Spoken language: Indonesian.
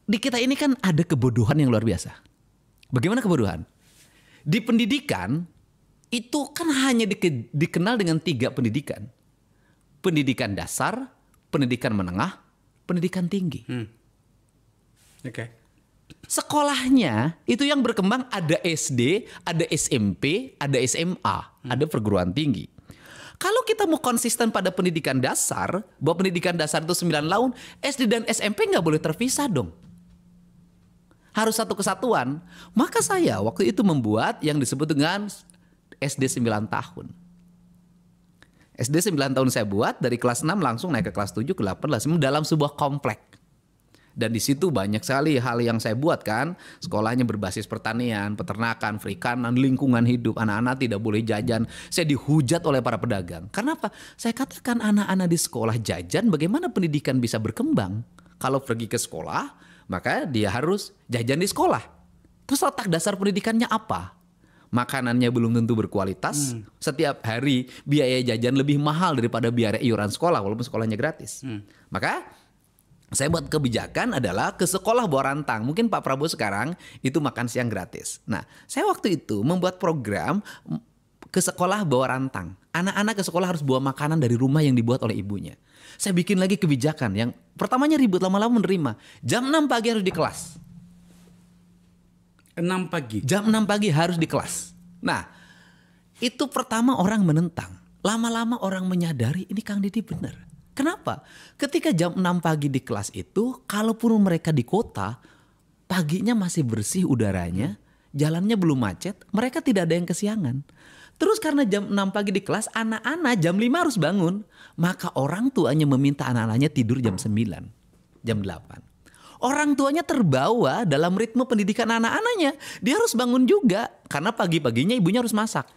di kita ini kan ada kebodohan yang luar biasa. Bagaimana kebodohan? Di pendidikan itu kan hanya dikenal dengan 3 pendidikan. Pendidikan dasar, pendidikan menengah, pendidikan tinggi. Oke. Sekolahnya itu yang berkembang ada SD, ada SMP, ada SMA, ada perguruan tinggi. Kalau kita mau konsisten pada pendidikan dasar, bahwa pendidikan dasar itu 9 tahun, SD dan SMP nggak boleh terpisah dong. Harus satu kesatuan. Maka saya waktu itu membuat yang disebut dengan SD 9 tahun. SD 9 tahun saya buat, dari kelas 6 langsung naik ke kelas 7, ke 8, kelas 9 dalam sebuah komplek. Dan di situ banyak sekali hal yang saya buat kan. Sekolahnya berbasis pertanian, peternakan, perikanan, lingkungan hidup. Anak-anak tidak boleh jajan. Saya dihujat oleh para pedagang. Karena apa? Saya katakan anak-anak di sekolah jajan, bagaimana pendidikan bisa berkembang? Kalau pergi ke sekolah, maka dia harus jajan di sekolah. Terus letak dasar pendidikannya apa? Makanannya belum tentu berkualitas. Setiap hari biaya jajan lebih mahal daripada biaya iuran sekolah, walaupun sekolahnya gratis. Maka saya buat kebijakan adalah ke sekolah bawah rantang. Mungkin Pak Prabowo sekarang itu makan siang gratis. Nah, saya waktu itu membuat program ke sekolah bawah rantang. Anak-anak ke sekolah harus bawa makanan dari rumah yang dibuat oleh ibunya. Saya bikin lagi kebijakan yang pertamanya ribut, lama-lama menerima. Jam 6 pagi harus di kelas. 6 pagi? Jam 6 pagi harus di kelas. Nah, itu pertama orang menentang. Lama-lama orang menyadari ini Kang Didi benar. Kenapa? Ketika jam 6 pagi di kelas itu, kalaupun mereka di kota, paginya masih bersih udaranya, jalannya belum macet, mereka tidak ada yang kesiangan. Terus karena jam 6 pagi di kelas, anak-anak jam 5 harus bangun. Maka orang tuanya meminta anak-anaknya tidur jam 9, jam 8. Orang tuanya terbawa dalam ritme pendidikan anak-anaknya. Dia harus bangun juga, karena pagi-paginya ibunya harus masak.